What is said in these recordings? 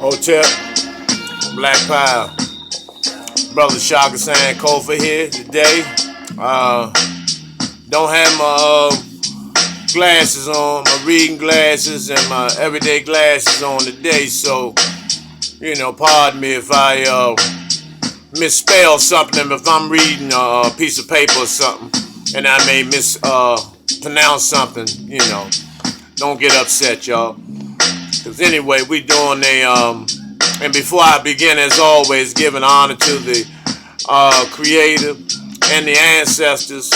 Hotel, Black Power, Brother Shaka San Kofa here today. Don't have my glasses on, my reading glasses and my everyday glasses on today, so, pardon me if I misspell something, if I'm reading a piece of paper or something, and I may mispronounce something, don't get upset, y'all. Because anyway, we doing and before I begin, as always, giving honor to the Creator and the ancestors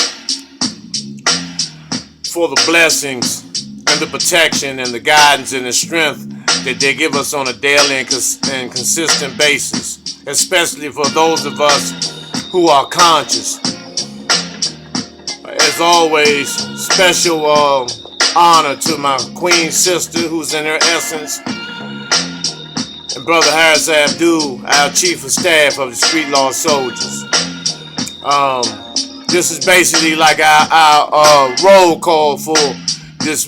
for the blessings and the protection and the guidance and the strength that they give us on a daily and consistent basis, especially for those of us who are conscious. As always, special honor to my queen sister who's in her essence, and Brother Harris Abdul, our chief of staff of the Street Law Soldiers. This is basically like our roll call for this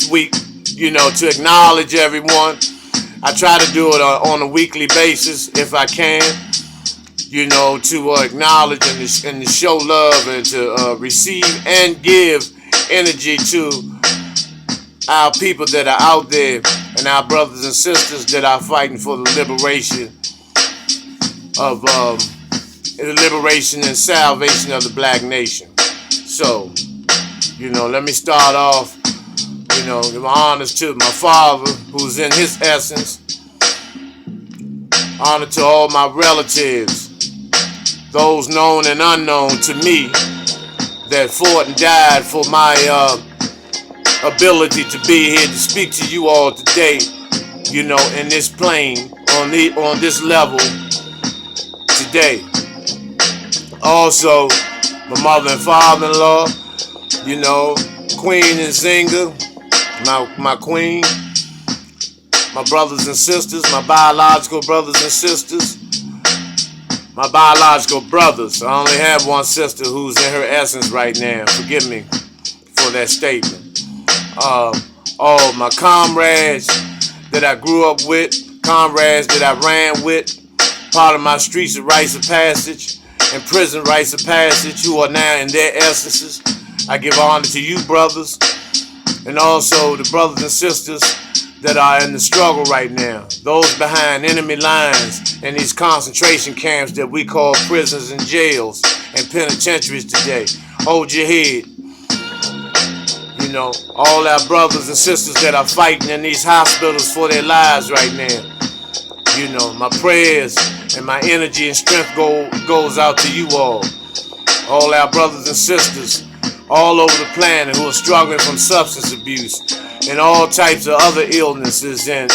week, to acknowledge everyone. I try to do it on a weekly basis if I can, to acknowledge and to show love and to receive and give energy to our people that are out there and our brothers and sisters that are fighting for the liberation and salvation of the black nation. So, let me start off, give honors to my father who's in his essence. Honor to all my relatives, those known and unknown to me that fought and died for my ability to be here to speak to you all today, in this plane, on this level today. Also, my mother and father-in-law, Queen and Zinga, my queen, my brothers and sisters, my biological brothers and sisters, my biological brothers. I only have one sister who's in her essence right now. Forgive me for that statement. All my comrades that I grew up with, comrades that I ran with, part of my streets of rites of passage and prison rites of passage who are now in their essences. I give honor to you, brothers, and also the brothers and sisters that are in the struggle right now, those behind enemy lines in these concentration camps that we call prisons and jails and penitentiaries today. Hold your head. All our brothers and sisters that are fighting in these hospitals for their lives right now. My prayers and my energy and strength goes out to you all. All our brothers and sisters all over the planet who are struggling from substance abuse and all types of other illnesses and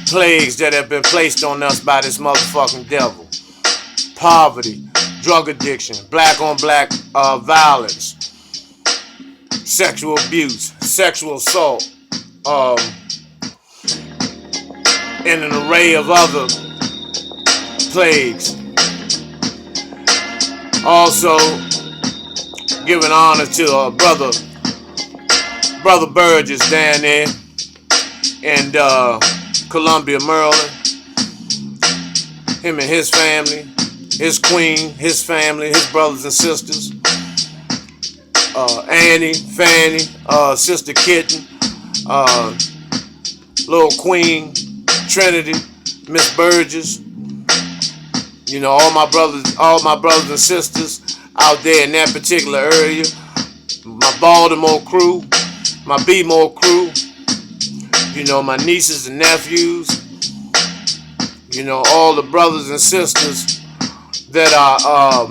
plagues that have been placed on us by this motherfucking devil. Poverty, drug addiction, black on black violence, sexual abuse, sexual assault, and an array of other plagues. Also, giving honor to Brother Burgess down there in Columbia, Maryland. Him and his family, his queen, his family, his brothers and sisters. Annie, Fanny, Sister Kitten, Little Queen, Trinity, Miss Burgess. All my brothers and sisters out there in that particular area. My Baltimore crew, my B-more crew. My nieces and nephews. All the brothers and sisters that are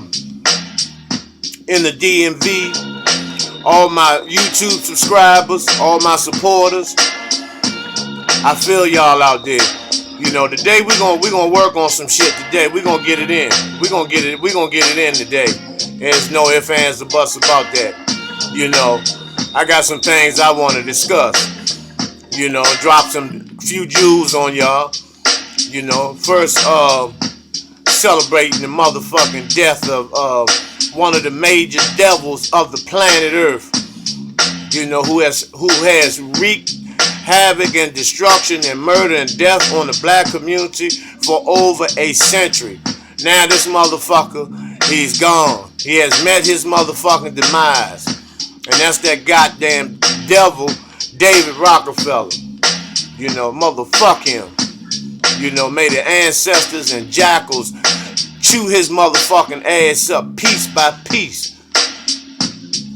in the DMV. All my YouTube subscribers, all my supporters. I feel y'all out there. Today we're gonna work on some shit today. We're gonna get it in. We're gonna get it in today. There's no ifs, ands, or buts about that. I got some things I want to discuss. Drop some few jewels on y'all. First celebrating the motherfucking death of one of the major devils of the planet Earth, who has wreaked havoc and destruction and murder and death on the black community for over a century. Now this motherfucker, he's gone. He has met his motherfucking demise. And that's that goddamn devil, David Rockefeller. You know, motherfuck him. You know, may the ancestors and jackals chew his motherfucking ass up piece by piece.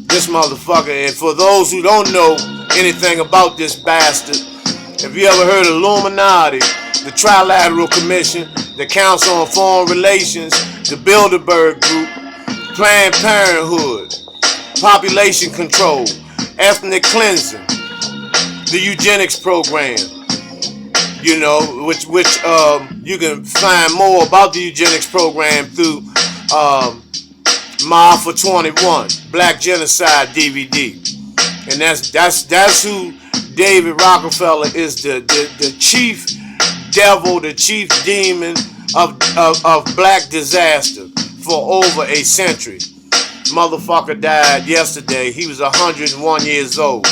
This motherfucker, and for those who don't know anything about this bastard, if you ever heard of Illuminati, the Trilateral Commission, the Council on Foreign Relations, the Bilderberg Group, Planned Parenthood, population control, ethnic cleansing, the Eugenics program, you know, which you can find more about the Eugenics program through MAAFA 21, Black Genocide DVD. And that's who David Rockefeller is, the chief devil, the chief demon of black disaster for over a century. Motherfucker died yesterday. He was 101 years old.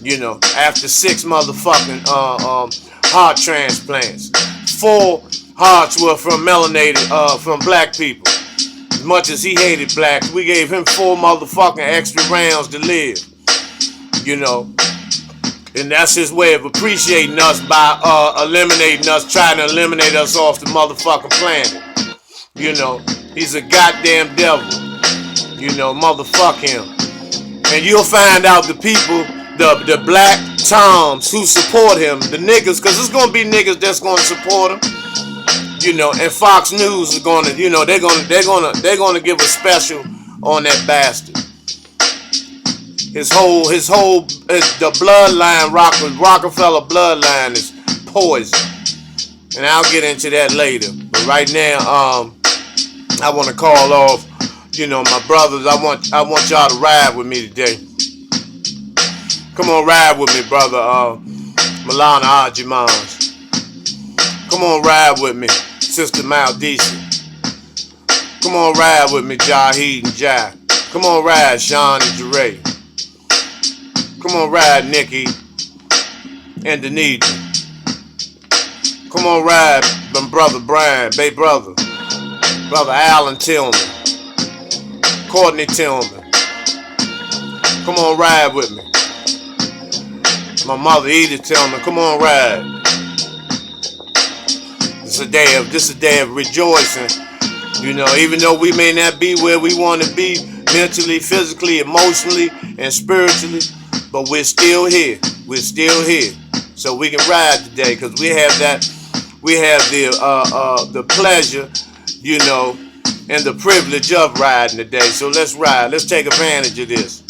You know, after 6 motherfucking heart transplants. 4 hearts were from melanated, from black people. As much as he hated blacks, we gave him 4 motherfucking extra rounds to live. You know, and that's his way of appreciating us by eliminating us, trying to eliminate us off the motherfucking planet. You know, he's a goddamn devil. You know, motherfuck him. And you'll find out the people, the black toms who support him, the niggas, because there's gonna be niggas that's gonna support him. You know, and Fox News is gonna, you know, they're gonna give a special on that bastard. The bloodline, Rockefeller bloodline is poison. And I'll get into that later. But right now, I want to call off, you know, my brothers. I want y'all to ride with me today. Come on, ride with me, brother. Milana Ajimans. Come on, ride with me, Sister Maldisi. Come on, ride with me, Jaheed and Jai. Come on, ride, Sean and Jeray. Come on, ride, Nikki and Denise. Come on, ride, my brother Brian, Bay brother. Brother Alan Tillman. Courtney Tillman. Come on, ride with me. My mother Edith Tillman. Come on, ride. This is a day of rejoicing. You know, even though we may not be where we want to be mentally, physically, emotionally, and spiritually, but we're still here. We're still here. So we can ride today because we have the pleasure, you know, and the privilege of riding today. So let's ride. Let's take advantage of this.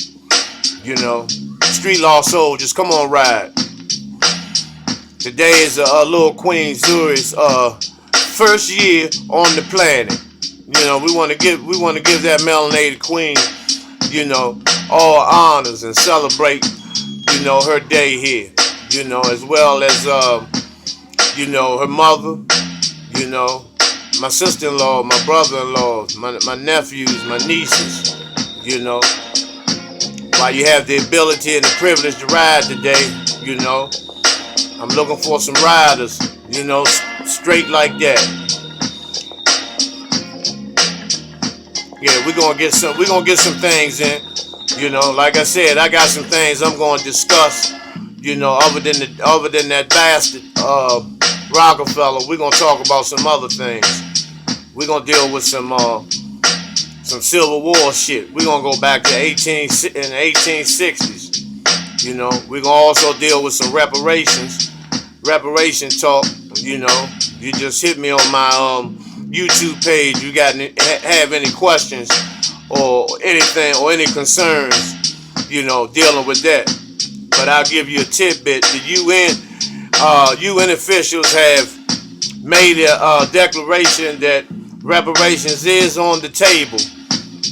You know, street law soldiers, come on, ride. Today is little Queen Zuri's first year on the planet. You know, we want to give that melanated queen, you know, all honors and celebrate, you know, her day here. You know, as well as you know, her mother, you know, my sister-in-law, my brother-in-law, my nephews, my nieces, you know. While you have the ability and the privilege to ride today, you know, I'm looking for some riders, you know, straight like that. Yeah, we're gonna get some things in. You know, like I said, I got some things I'm gonna discuss. You know, other than that bastard Rockefeller, we're gonna talk about some other things. We're gonna deal with some Civil War shit. We're gonna go back to in the 1860s. You know, we're gonna also deal with some reparation talk. You know, you just hit me on my YouTube page. You have any questions or anything or any concerns, you know, dealing with that. But I'll give you a tidbit. The UN officials have made a declaration that reparations is on the table.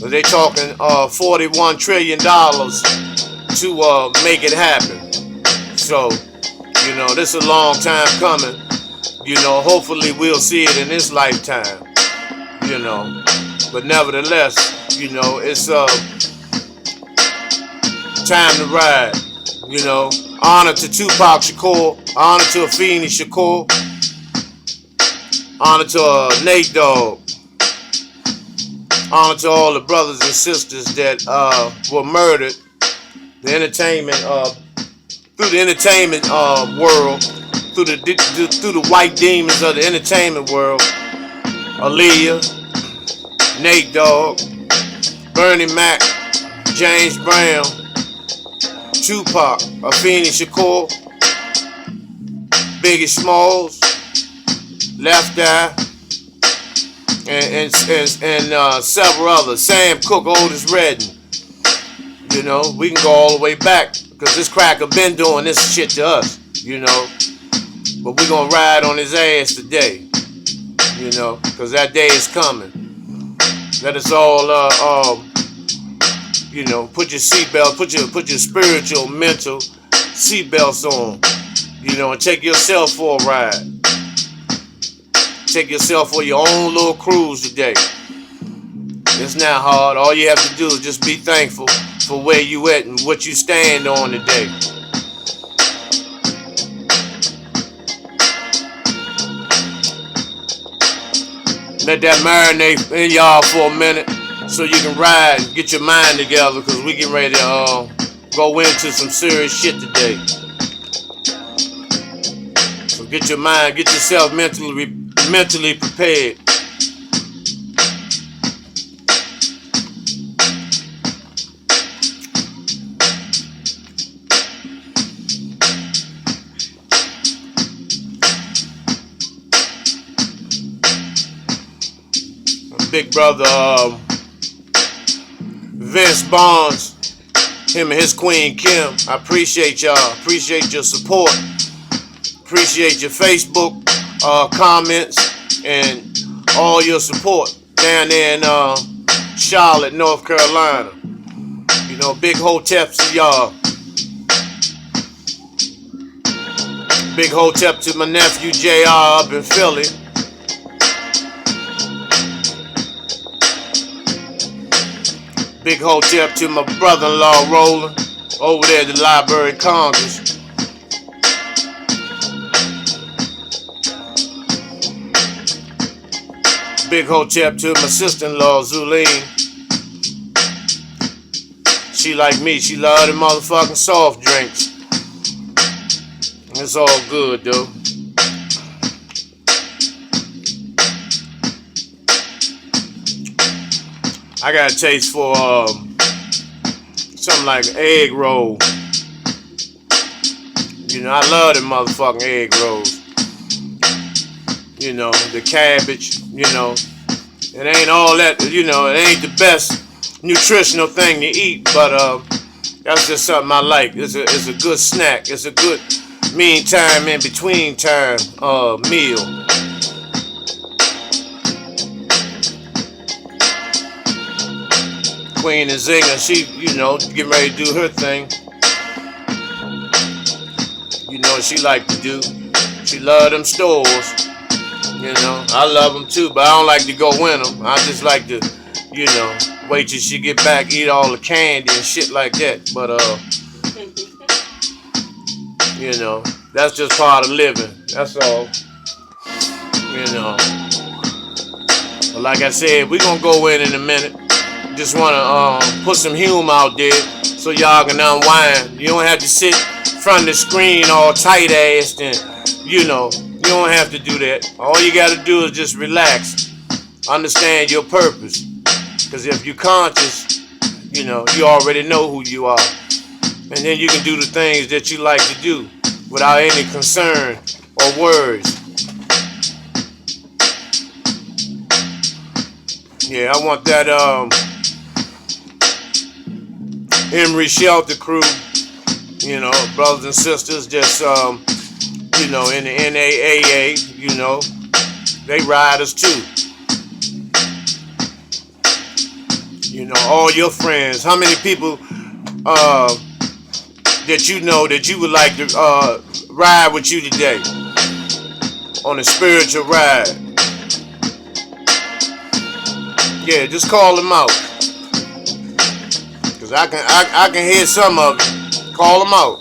They're talking $41 trillion to make it happen. So, you know, this is a long time coming. You know, hopefully we'll see it in this lifetime. You know, but nevertheless, you know, it's time to ride. You know, Honor to Tupac Shakur. Honor to Afeni Shakur. Honor to Nate Dogg. Honor to all the brothers and sisters that were murdered. The entertainment, through the entertainment world, through the white demons of the entertainment world. Aaliyah, Nate Dogg, Bernie Mac, James Brown, Tupac, Afeni Shakur, Biggie Smalls, Left Eye, and several others. Sam Cooke, Otis Redding. You know, we can go all the way back because this cracker been doing this shit to us. You know, but we gonna ride on his ass today. You know, because that day is coming. Let us all, you know, put your seatbelt, put your spiritual, mental seatbelts on. You know, and take yourself for a ride. Take yourself for your own little cruise today. It's not hard. All you have to do is just be thankful for where you at and what you stand on today. Let that marinate in y'all for a minute so you can ride and get your mind together because we getting ready to go into some serious shit today. So get your mind, get yourself mentally prepared. Big brother Vince Barnes, him and his queen Kim, I appreciate y'all. Appreciate your support. Appreciate your Facebook comments and all your support down there in Charlotte, North Carolina. You know, big hoteps to y'all. Big hotep to my nephew JR up in Philly. Big hotep to my brother-in-law Roland over there at the Library of Congress. Big hotep to my sister-in-law Zuline. She like me, she love them motherfucking soft drinks. It's all good though. I got a taste for something like an egg roll. You know, I love them motherfucking egg rolls. You know, the cabbage, you know. It ain't all that, you know, it ain't the best nutritional thing to eat, but that's just something I like. It's a good snack. It's a good meantime in between time meal. Queen Nzinga, she, you know, getting ready to do her thing. You know what she like to do. She love them stores. You know, I love them too, but I don't like to go in them. I just like to, you know, wait till she get back, eat all the candy and shit like that. But, you know, that's just part of living. That's all. You know. But like I said, we gonna go in a minute. Just want to put some humor out there so y'all can unwind. You don't have to sit in front of the screen all tight-assed and, you know, you don't have to do that. All you got to do is just relax. Understand your purpose. Because if you're conscious, you know, you already know who you are. And then you can do the things that you like to do without any concern or worries. Yeah, I want that Emory Shelter crew, you know, brothers and sisters, just, you know, in the NAAA, you know, they ride us too. You know, all your friends, how many people that you know that you would like to ride with you today on a spiritual ride? Yeah, just call them out. I can hear some of you. Call them out.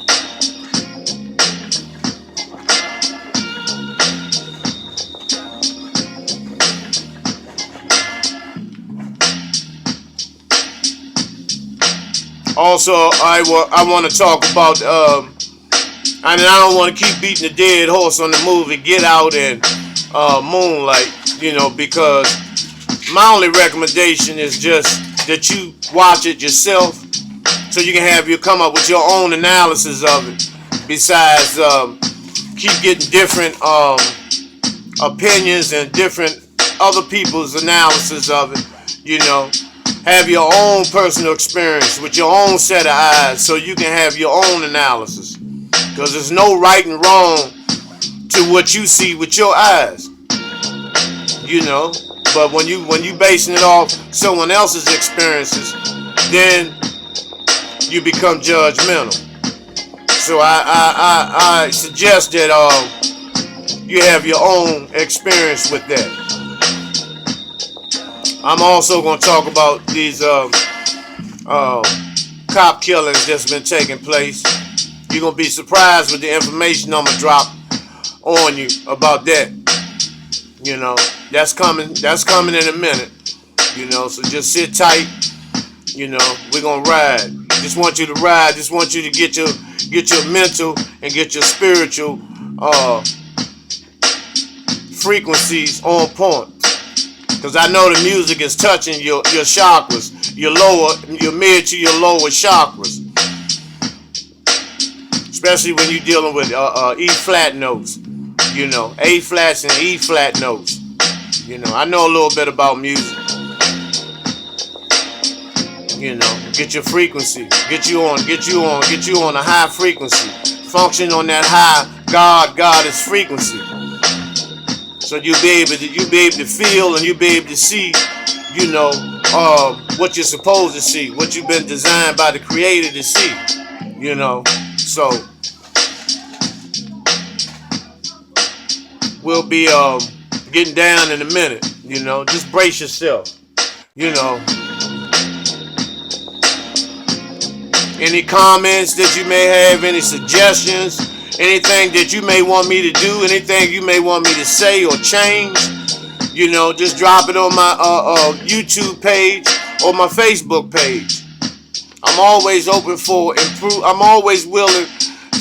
Also, I want to talk about, and I don't want to keep beating the dead horse on the movie Get Out and Moonlight, because my only recommendation is just that you watch it yourself so you can come up with your own analysis of it. Besides, keep getting different opinions and different other people's analysis of it, Have your own personal experience with your own set of eyes so you can have your own analysis. Because there's no right and wrong to what you see with your eyes. But when you basing it off someone else's experiences, then you become judgmental. So I suggest that you have your own experience with that. I'm also going to talk about these cop killings that's been taking place. You're going to be surprised with the information I'm going to drop on you about that. That's coming in a minute. So just sit tight. We're going to ride. Just want you to ride. Just want you to get your mental and get your spiritual frequencies on point. Because I know the music is touching your chakras, your mid to your lower chakras. Especially when you're dealing with E flat notes. A flats and E flat notes. I know a little bit about music. Get your frequency, get you on a high frequency. Function on that high goddess frequency. So you'll be able to feel and you'll be able to see, what you're supposed to see, what you've been designed by the Creator to see. So we'll be getting down in a minute. Just brace yourself. Any comments that you may have, any suggestions, anything that you may want me to do, anything you may want me to say or change, just drop it on my YouTube page or my Facebook page. I'm always open for I'm always willing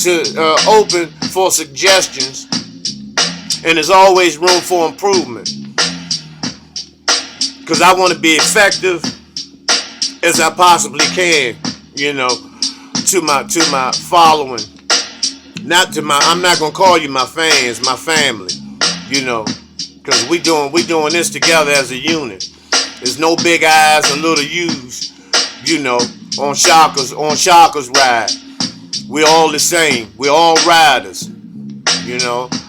to open for suggestions, and there's always room for improvement. Because I want to be effective as I possibly can, to my following. I'm not gonna call you my fans, my family, because we doing this together as a unit. There's no big eyes and little U's, on Shaka's ride. We're all the same. We're all riders,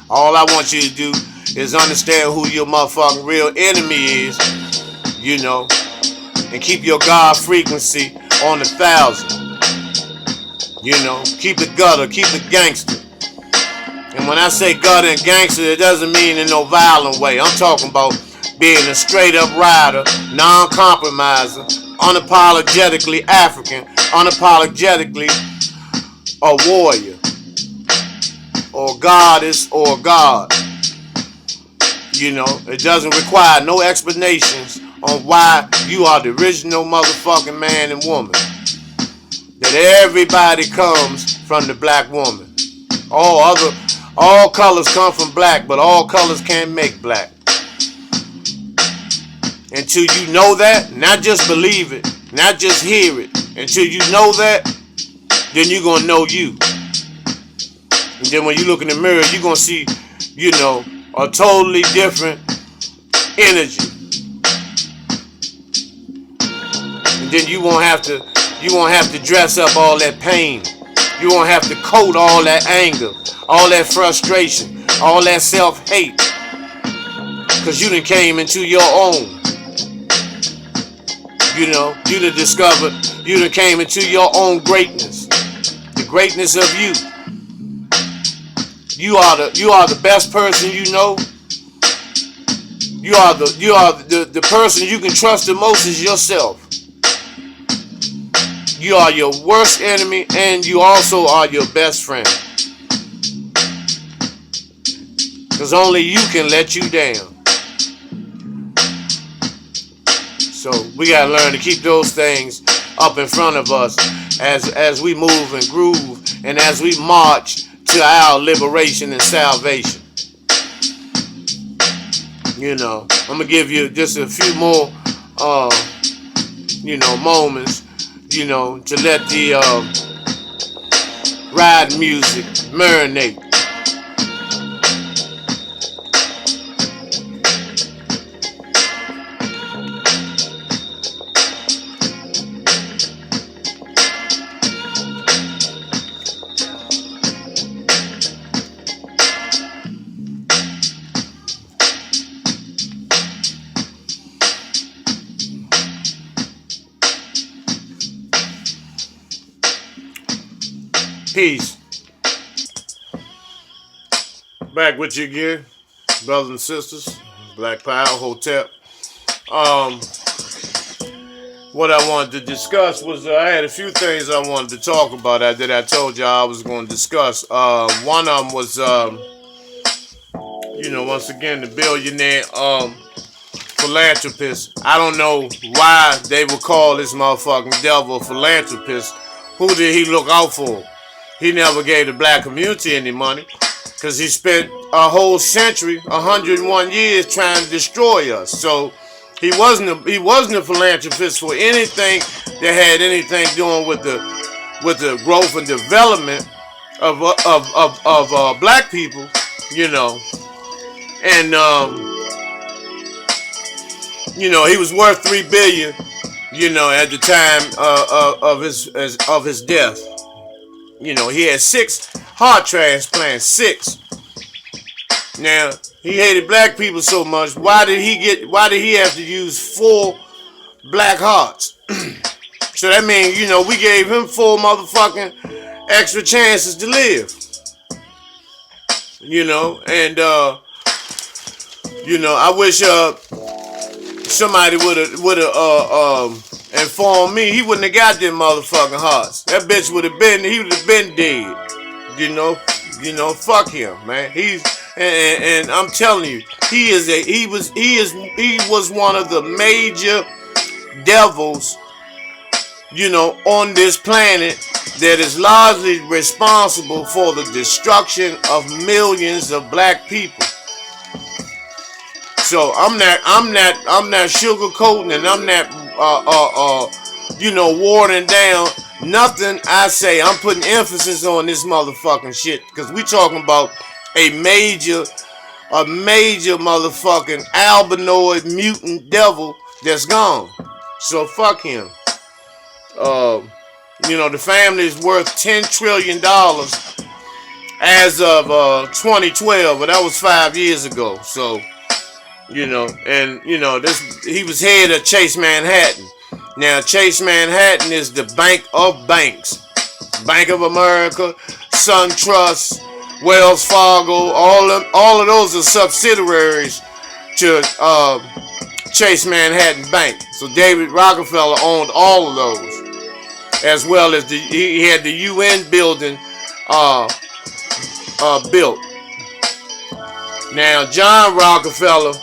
All I want you to do is understand who your motherfucking real enemy is, and keep your God frequency on 1,000. Keep it gutter, keep it gangster. And when I say gutter and gangster, it doesn't mean in no violent way. I'm talking about being a straight up rider, non-compromiser, unapologetically African, unapologetically a warrior, or goddess, or God. It doesn't require no explanations on why you are the original motherfucking man and woman. That everybody comes from the black woman. All colors come from black, but all colors can't make black. Until you know that, not just believe it, not just hear it. Until you know that, then you're gonna know you. And then when you look in the mirror, you're gonna see, a totally different energy. And then you won't have to dress up all that pain. You won't have to coat all that anger, all that frustration, all that self-hate. Because you done came into your own. You done discovered, you done came into your own greatness. The greatness of you. You are the best person you know. You are the person you can trust the most is yourself. You are your worst enemy, and you also are your best friend. Because only you can let you down. So we gotta learn to keep those things up in front of us as we move and groove and as we march to our liberation and salvation. You know, I'm gonna give you just a few more, moments, to let the ride music marinate. Peace. Back with you again, brothers and sisters. Black Power Hotel. What I wanted to discuss was I had a few things I wanted to talk about that I told y'all I was going to discuss. One of them was, once again, the billionaire philanthropist. I don't know why they would call this motherfucking devil a philanthropist. Who did he look out for? He never gave the black community any money because he spent a whole century, 101 years trying to destroy us. So he wasn't a philanthropist for anything that had anything doing with the growth and development of black people, And he was worth $3 billion, at the time of his death. He had 6 heart transplants, 6. Now, he hated black people so much. Why did he have to use 4 black hearts? So that means, we gave him 4 motherfucking extra chances to live. I wish somebody would have informed me. He wouldn't have got them motherfucking hearts. That bitch he would have been dead. Fuck him, man. And I'm telling you, he was one of the major devils, on this planet that is largely responsible for the destruction of millions of black people. So I'm not sugarcoating, and I'm not watering down nothing I say. I'm putting emphasis on this motherfucking shit because we talking about a major motherfucking albinoid mutant devil that's gone. So fuck him. The family is worth $10 trillion as of 2012, but that was 5 years ago. So, he was head of Chase Manhattan. Now, Chase Manhattan is the bank of banks. Bank of America, SunTrust, Wells Fargo, all of those are subsidiaries to Chase Manhattan Bank. So David Rockefeller owned all of those, as well as he had the UN building built. Now, John Rockefeller,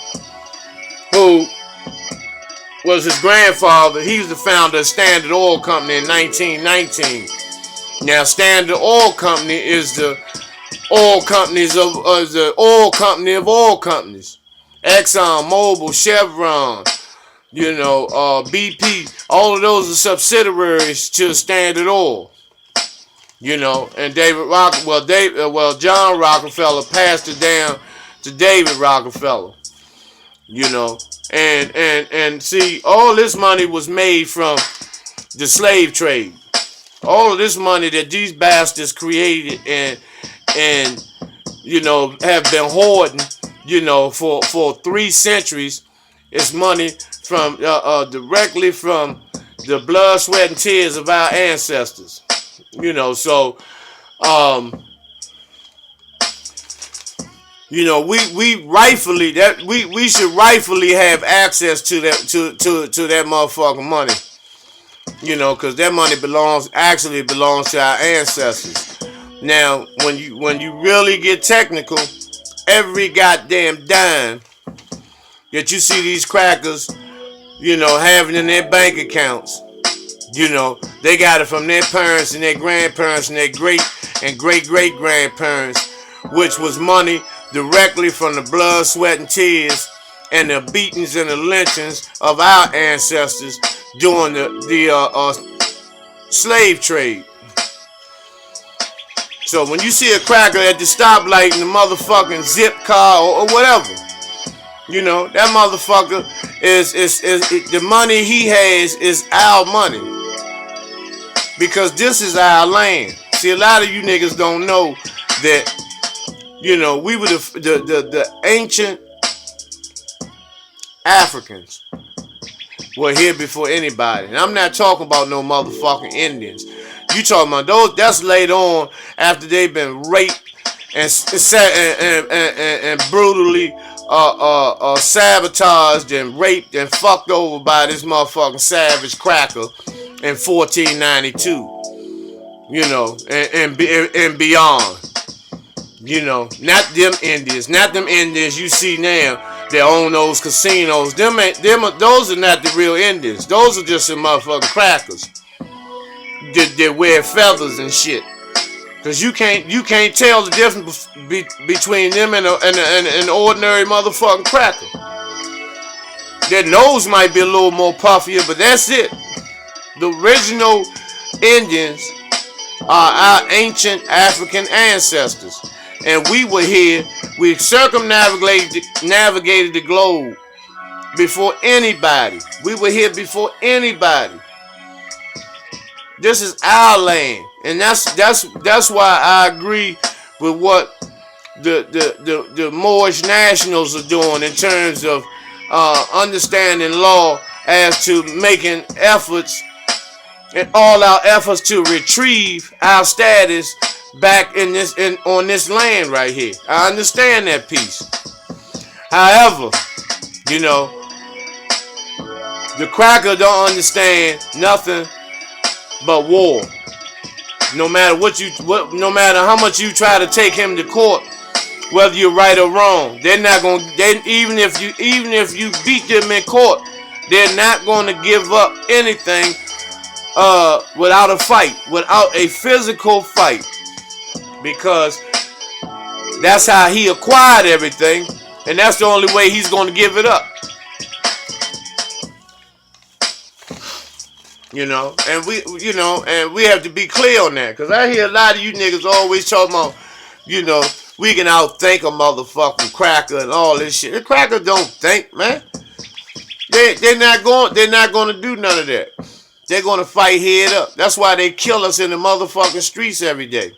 who was his grandfather, he was the founder of Standard Oil Company in 1919. Now, Standard Oil Company is the oil companies of oil companies. Exxon, Mobil, Chevron, BP, all of those are subsidiaries to Standard Oil. And John Rockefeller passed it down to David Rockefeller. And see, all this money was made from the slave trade. All of this money that these bastards created and have been hoarding, for 3 centuries, is money from directly from the blood, sweat, and tears of our ancestors. We rightfully we should rightfully have access to that to that motherfucking money. Because that money belongs to our ancestors. Now, when you really get technical, every goddamn dime that you see these crackers, having in their bank accounts, You know, they got it from their parents and their grandparents and their great and great grandparents, which was money directly from the blood, sweat, and tears and the beatings and the lynchings of our ancestors during the slave trade. So when you see a cracker at the stoplight in the motherfucking zip car or whatever, you know, that motherfucker is the money he has is our money. Because this is our land. See, a lot of you niggas don't know that, you know, we were the ancient Africans were here before anybody. And I'm not talking about no motherfucking Indians. You talking about those that's later on after they've been raped and brutally sabotaged and raped and fucked over by this motherfucking savage cracker in 1492, you know, and beyond. You know, not them Indians you see now that own those casinos. Those are not the real Indians. Those are just some motherfucking crackers that wear feathers and shit. Cause you can't tell the difference between them and an ordinary motherfucking cracker. Their nose might be a little more puffier, but that's it. The original Indians are our ancient African ancestors. And we were here, we circumnavigated the globe before anybody. We were here before anybody. This is our land. And that's why I agree with what the Moorish nationals are doing in terms of understanding law as to making efforts and all our efforts to retrieve our status back on this land right here. I understand that piece. However, you know, the cracker don't understand nothing but war. No matter no matter how much you try to take him to court, whether you're right or wrong, they're not going. Even if you beat them in court, they're not going to give up anything without a fight, without a physical fight, because that's how he acquired everything, and that's the only way he's going to give it up. You know, and we have to be clear on that, because I hear a lot of you niggas always talking about, you know, we can outthink a motherfucking cracker and all this shit. The cracker don't think, man. They're not going to do none of that. They're going to fight head up. That's why they kill us in the motherfucking streets every day.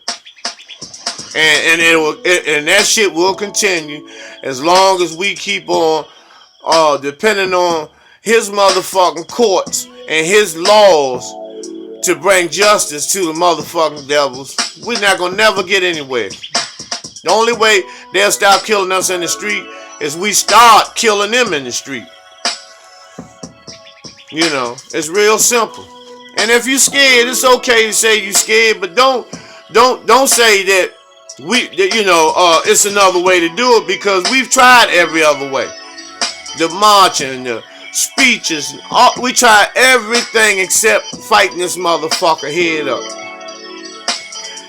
And that shit will continue as long as we keep on depending on his motherfucking courts and his laws to bring justice to the motherfucking devils. We're not gonna never get anywhere. The only way they'll stop killing us in the street is we start killing them in the street. You know, it's real simple. And if you're scared, it's okay to say you're scared, but don't say that it's another way to do it, because we've tried every other way. The marching, the speeches, we tried everything except fighting this motherfucker head up.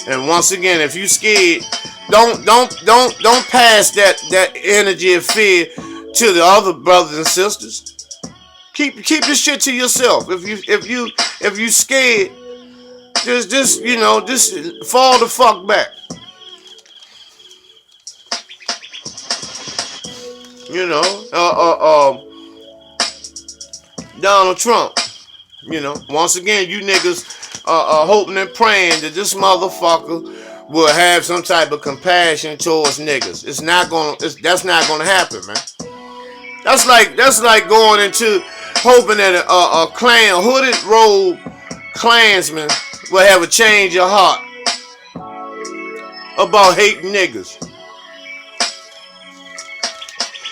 And once again, if you scared, don't pass that energy of fear to the other brothers and sisters. Keep this shit to yourself. If you scared, just fall the fuck back. You know, Donald Trump, you know, once again, you niggas are hoping and praying that this motherfucker will have some type of compassion towards niggas. That's not gonna happen, man. That's like going into hoping that a hooded robe Klansman will have a change of heart about hating niggas.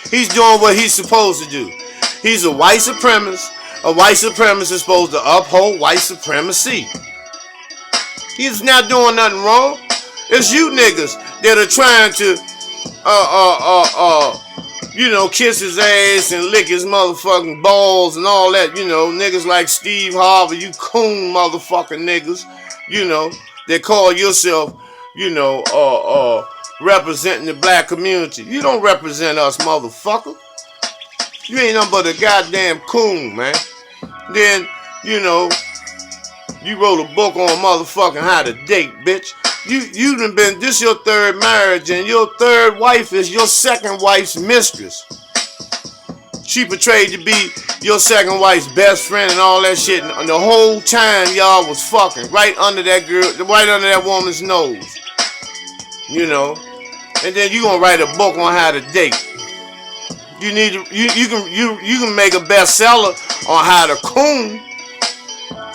He's doing what he's supposed to do. He's a white supremacist. A white supremacist is supposed to uphold white supremacy. He's not doing nothing wrong. It's you niggas that are trying to kiss his ass and lick his motherfucking balls and all that. Niggas like Steve Harvey, you coon motherfucking niggas. They call yourself, representing the black community. You don't represent us, motherfucker. You ain't nothing but a goddamn coon, man. Then, you wrote a book on motherfucking how to date, bitch. You done been, this your third marriage, and your third wife is your second wife's mistress. She portrayed to be your second wife's best friend and all that shit, and the whole time y'all was fucking right under that girl, right under that woman's nose. And then you gonna write a book on how to date. You can make a bestseller on how to coon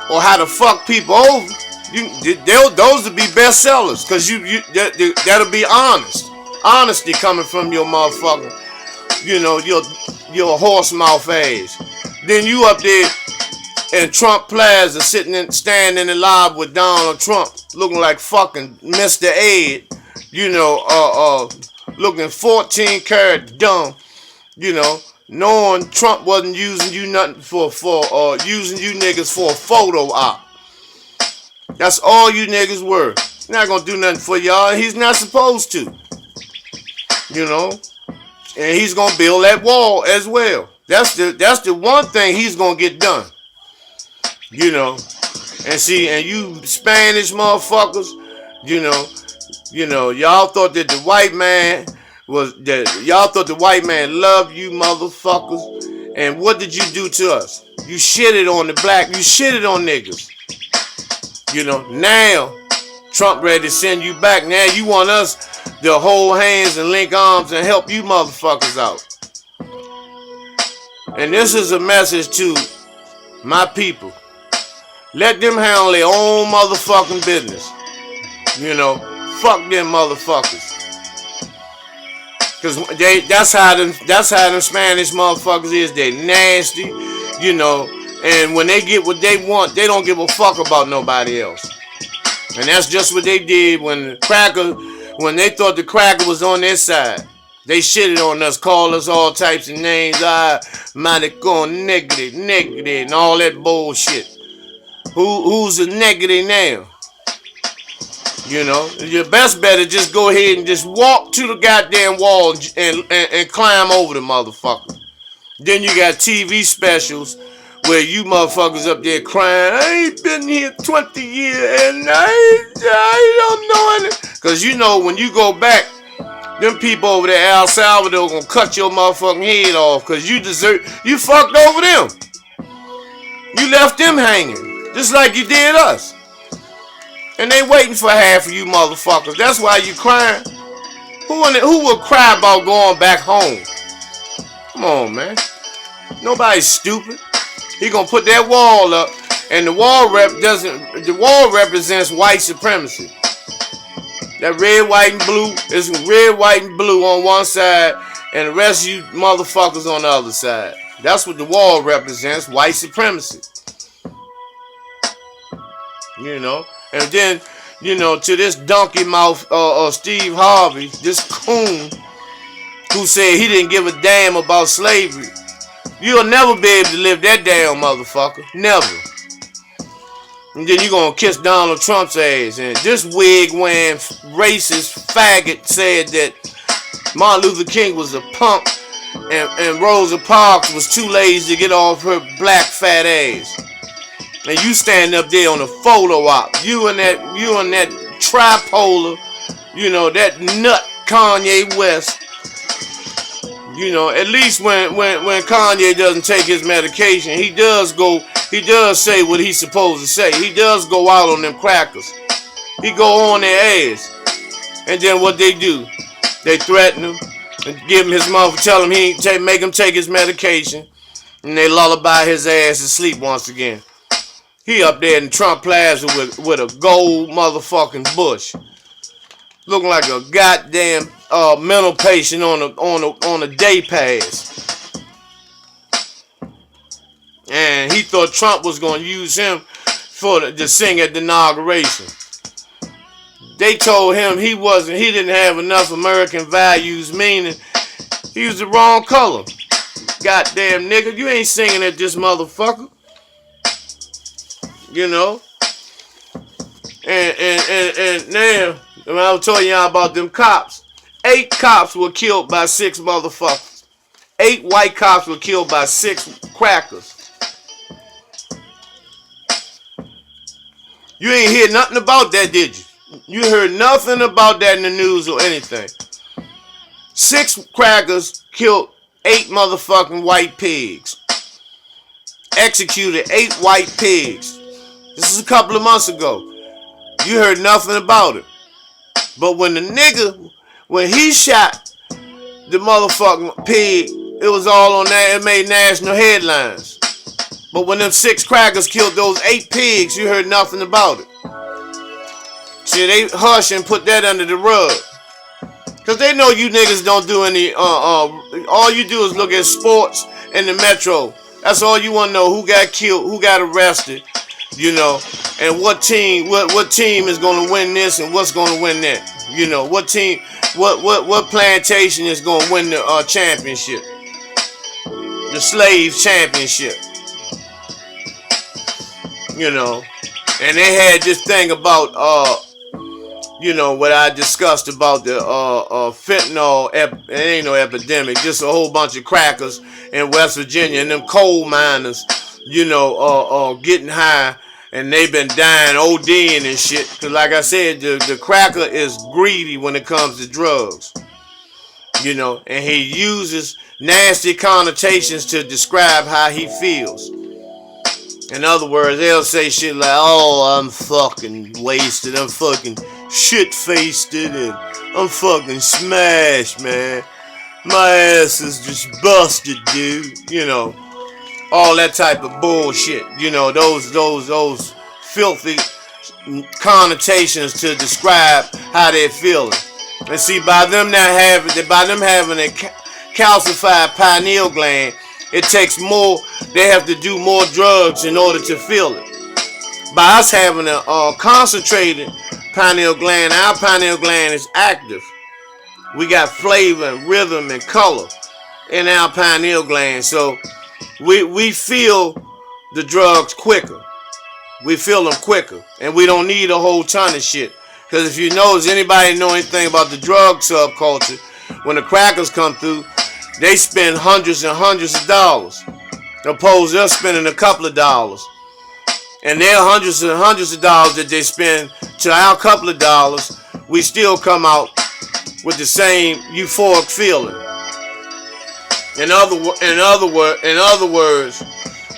or how to fuck people over. Those would be bestsellers, cause that'll be honest. Honesty coming from your motherfucker, your horse mouth ass. Then you up there in Trump Plaza standing in the lobby with Donald Trump, looking like fucking Mr. Ed, looking 14 karat dumb, knowing Trump wasn't using you nothing for using you niggas for a photo op. That's all you niggas were. He's not gonna do nothing for y'all. He's not supposed to. And he's gonna build that wall as well. That's the one thing he's gonna get done. And see, and you Spanish motherfuckers, y'all thought that the white man loved you motherfuckers. And what did you do to us? You shitted on the black, you shitted on niggas. Now Trump ready to send you back. Now you want us to hold hands and link arms and help you motherfuckers out. And this is a message to my people. Let them handle their own motherfucking business. Fuck them motherfuckers. Cause that's how them Spanish motherfuckers is. They nasty, and when they get what they want, they don't give a fuck about nobody else. And that's just what they did when they thought the cracker was on their side. They shitted on us, called us all types of names, maricon, negre, and all that bullshit. Who's a negre now? Your best bet is just go ahead and just walk to the goddamn wall and climb over the motherfucker. Then you got TV specials where you motherfuckers up there crying, I ain't been here 20 years and I don't know anything. Cause when you go back, them people over there, El Salvador, gonna cut your motherfucking head off cause you fucked over them. You left them hanging, just like you did us. And they waiting for half of you motherfuckers. That's why you crying. Who will cry about going back home? Come on, man. Nobody's stupid. He gonna put that wall up, and the wall represents white supremacy. That red, white, and blue is red, white, and blue on one side, and the rest of you motherfuckers on the other side. That's what the wall represents, white supremacy. And then, to this donkey mouth Steve Harvey, this coon who said he didn't give a damn about slavery. You'll never be able to live that down, motherfucker. Never. And then you're going to kiss Donald Trump's ass. And this wig-wearing racist faggot said that Martin Luther King was a punk and Rosa Parks was too lazy to get off her black fat ass. And you stand up there on a photo op. You and that tripolar, that nut Kanye West. At least when Kanye doesn't take his medication, he does say what he's supposed to say. He does go out on them crackers. He go on their ass. And then what they do? They threaten him and give him his mouth, tell him make him take his medication, and they lullaby his ass to sleep once again. He up there in Trump Plaza with a gold motherfucking bush, looking like a goddamn mental patient on a day pass. And he thought Trump was going to use him to sing at the inauguration. They told him he didn't have enough American values, meaning He was the wrong color. Goddamn nigga, you ain't singing at this motherfucker. You know? And now, when I was telling y'all about them cops, 8 cops were killed by 6 motherfuckers. 8 white cops were killed by 6 crackers. You ain't hear nothing about that, did you? You heard nothing about that in the news or anything. 6 crackers killed 8 motherfucking white pigs. Executed 8 white pigs. This is a couple of months ago. You heard nothing about it. But when the nigga, when he shot the motherfucking pig, it was all on that. It made national headlines. But when them 6 crackers killed those 8 pigs, you heard nothing about it. See, they hush and put that under the rug. Because they know you niggas don't do any, all you do is look at sports and the Metro. That's all you want to know, who got killed, who got arrested, you know, and what team is going to win this and what's going to win that. You know, what team, what plantation is going to win the championship. The slave championship. You know, and they had this thing about, you know, what I discussed about the fentanyl, it ain't no epidemic, just a whole bunch of crackers in West Virginia and them coal miners, you know, getting high, and they've been dying, ODing and shit. Because like I said, the cracker is greedy when it comes to drugs, you know, and he uses nasty connotations to describe how he feels. In other words, they'll say shit like, oh, I'm fucking wasted, I'm fucking shit-faced and I'm fucking smashed, man. My ass is just busted, dude. You know, all that type of bullshit. You know, those filthy connotations to describe how they're feeling. And see, by them having a calcified pineal gland, it takes more, they have to do more drugs in order to feel it. By us having a concentrated pineal gland, our pineal gland is active. We got flavor and rhythm and color in our pineal gland. So we feel the drugs quicker. We feel them quicker. And we don't need a whole ton of shit. Because if you notice, anybody know anything about the drug subculture, when the crackers come through, they spend hundreds and hundreds of dollars. Opposed to us spending a couple of dollars. And their hundreds and hundreds of dollars that they spend to our couple of dollars, we still come out with the same euphoric feeling. In other words,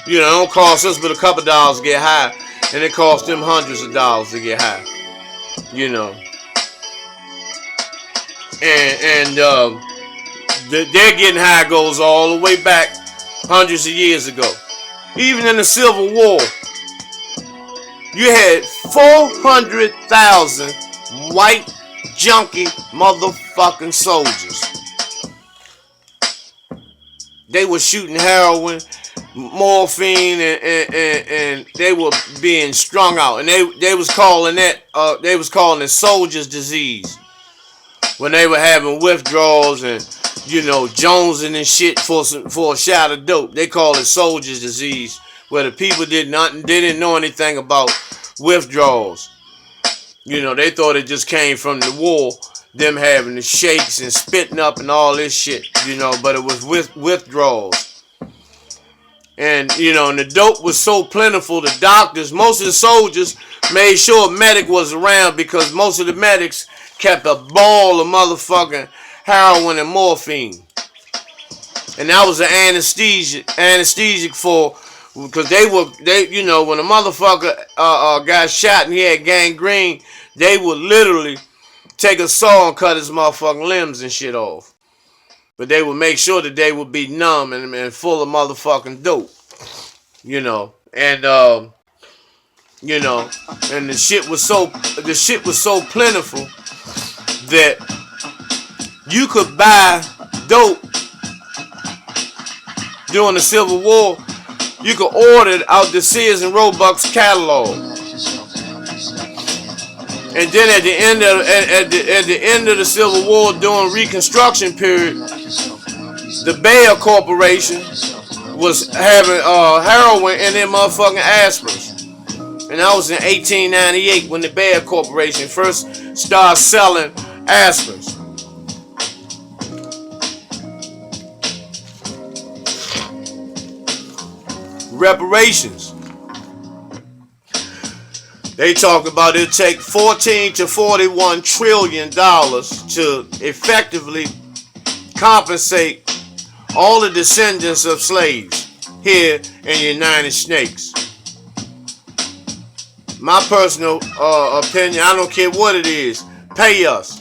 you know, it don't cost us but a couple of dollars to get high, and it costs them hundreds of dollars to get high. You know. And their getting high goes all the way back hundreds of years ago. Even in the Civil War, you had 400,000 white junkie motherfucking soldiers. They were shooting heroin, morphine, and they were being strung out. And they was calling it soldier's disease. When they were having withdrawals and, you know, jonesing and shit for a shot of dope. They call it soldier's disease, where the people didn't know anything about withdrawals. You know, they thought it just came from the war, them having the shakes and spitting up and all this shit, you know, but it was withdrawals. And, you know, and the dope was so plentiful, the doctors, most of the soldiers made sure a medic was around, because most of the medics kept a ball of motherfucking heroin and morphine. And that was an anesthetic for, because they you know, when a motherfucker got shot and he had gangrene, they would literally take a saw and cut his motherfucking limbs and shit off. But they would make sure that they would be numb and full of motherfucking dope. You know. And you know, and the shit was so plentiful that you could buy dope during the Civil War. You could order it out the Sears and Roebuck's catalog. And then at the end of the Civil War, during Reconstruction period, the Bayer Corporation was having heroin in their motherfucking aspirins. And that was in 1898 when the Bayer Corporation first started selling aspirins. Reparations. They talked about it take 14 to 41 trillion dollars to effectively compensate all the descendants of slaves here in the United States. My personal opinion, I don't care what it is, pay us.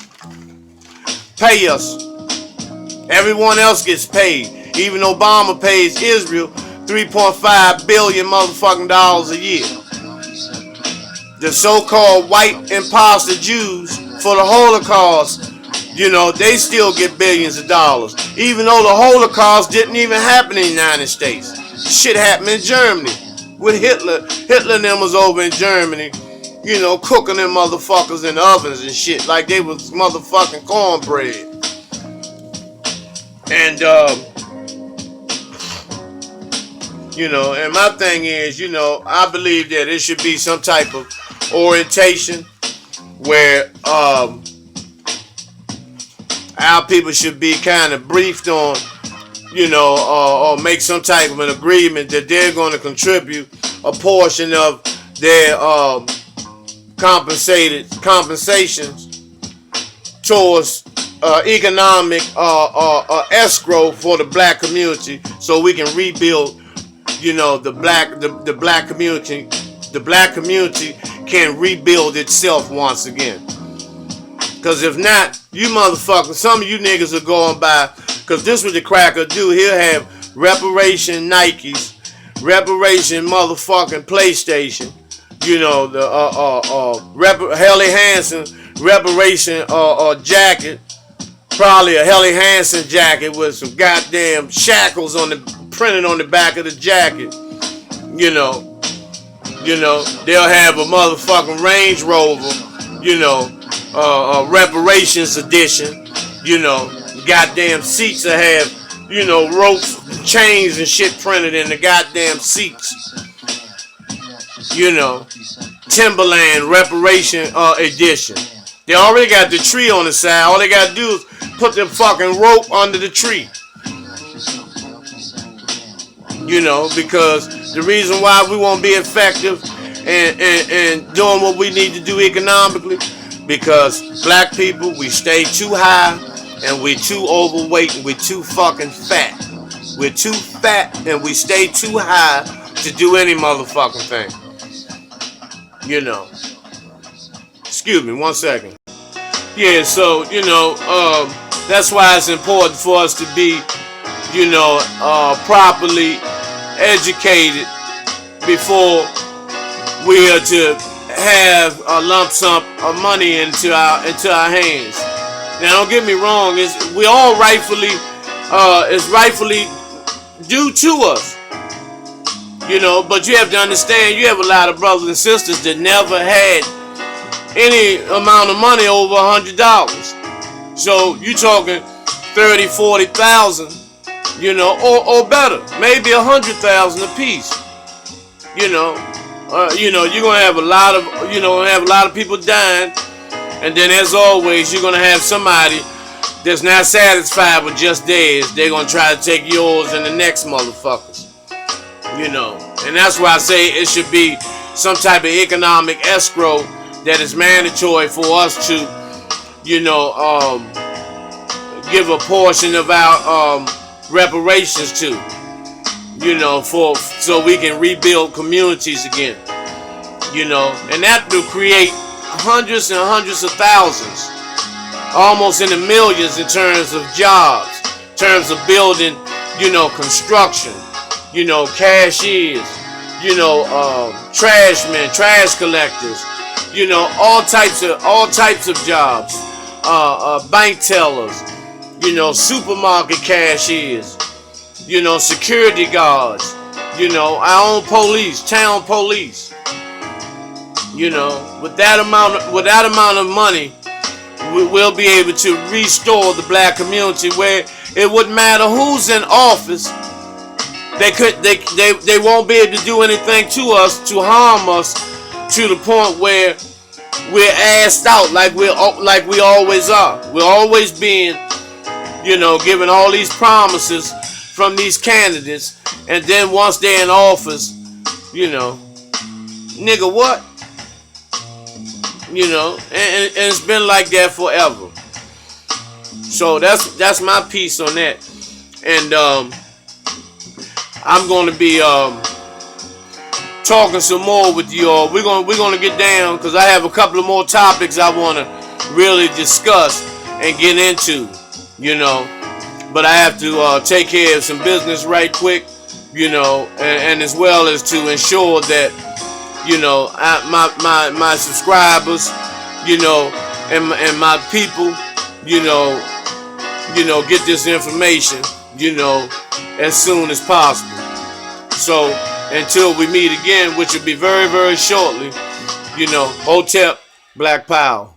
Pay us. Everyone else gets paid. Even Obama pays Israel $3.5 billion motherfucking dollars a year. The so-called white imposter Jews for the Holocaust, you know, they still get billions of dollars. Even though the Holocaust didn't even happen in the United States. Shit happened in Germany with Hitler. Hitler and them was over in Germany, you know, cooking them motherfuckers in the ovens and shit like they was motherfucking cornbread. And, you know, and my thing is, you know, I believe that it should be some type of orientation where our people should be kind of briefed on, you know, or make some type of an agreement that they're going to contribute a portion of their compensations towards economic escrow for the black community, so we can rebuild, you know, the black community. The black community can rebuild itself once again. Because if not, you motherfuckers, some of you niggas are going by, because this what the cracker do. He'll have reparation Nikes, reparation motherfucking PlayStation, you know, the Helly Hansen reparation jacket, probably a Helly Hansen jacket with some goddamn shackles printed on the back of the jacket, you know, they'll have a motherfucking Range Rover, you know, reparations edition, you know, goddamn seats that have, you know, ropes, chains and shit printed in the goddamn seats, you know, Timberland reparation edition. They already got the tree on the side. All they got to do is put the fucking rope under the tree. You know, because the reason why we won't be effective and doing what we need to do economically, because black people, we stay too high and we're too overweight and we're too fucking fat. We're too fat and we stay too high to do any motherfucking thing. You know. Excuse me, 1 second. Yeah, so, you know, that's why it's important for us to be, you know, properly educated before we are to have a lump sum of money into our hands. Now, don't get me wrong; it's rightfully due to us, you know. But you have to understand, you have a lot of brothers and sisters that never had any amount of money over $100. So you talking 30, 40,000, you know, or better, maybe 100,000 apiece. You know, you're gonna have a lot of, people dying, and then as always, you're gonna have somebody that's not satisfied with just theirs. They're gonna try to take yours and the next motherfuckers. You know, and that's why I say it should be some type of economic escrow that is mandatory for us to, you know, give a portion of our reparations to, you know, so we can rebuild communities again, you know, and that will create hundreds and hundreds of thousands, almost in the millions in terms of jobs, in terms of building, you know, construction, you know, cashiers, you know, trash men, trash collectors, you know, all types of jobs, bank tellers, you know, supermarket cashiers, you know, security guards, you know, our own police, town police. You know, with that amount of money, we'll be able to restore the black community where It wouldn't matter who's in office. They won't be able to do anything to us, to harm us, to the point where we're assed out like we always are. We're always being, given all these promises from these candidates, and then once they're in office, nigga, what? And it's been like that forever. So that's my piece on that. And I'm gonna be talking some more with you all. We're gonna get down, because I have a couple of more topics I wanna really discuss and get into, But I have to take care of some business right quick, and as well as to ensure that, my subscribers, and my people, get this information, as soon as possible. So until we meet again, which will be very, very shortly, Hotep, Black Power.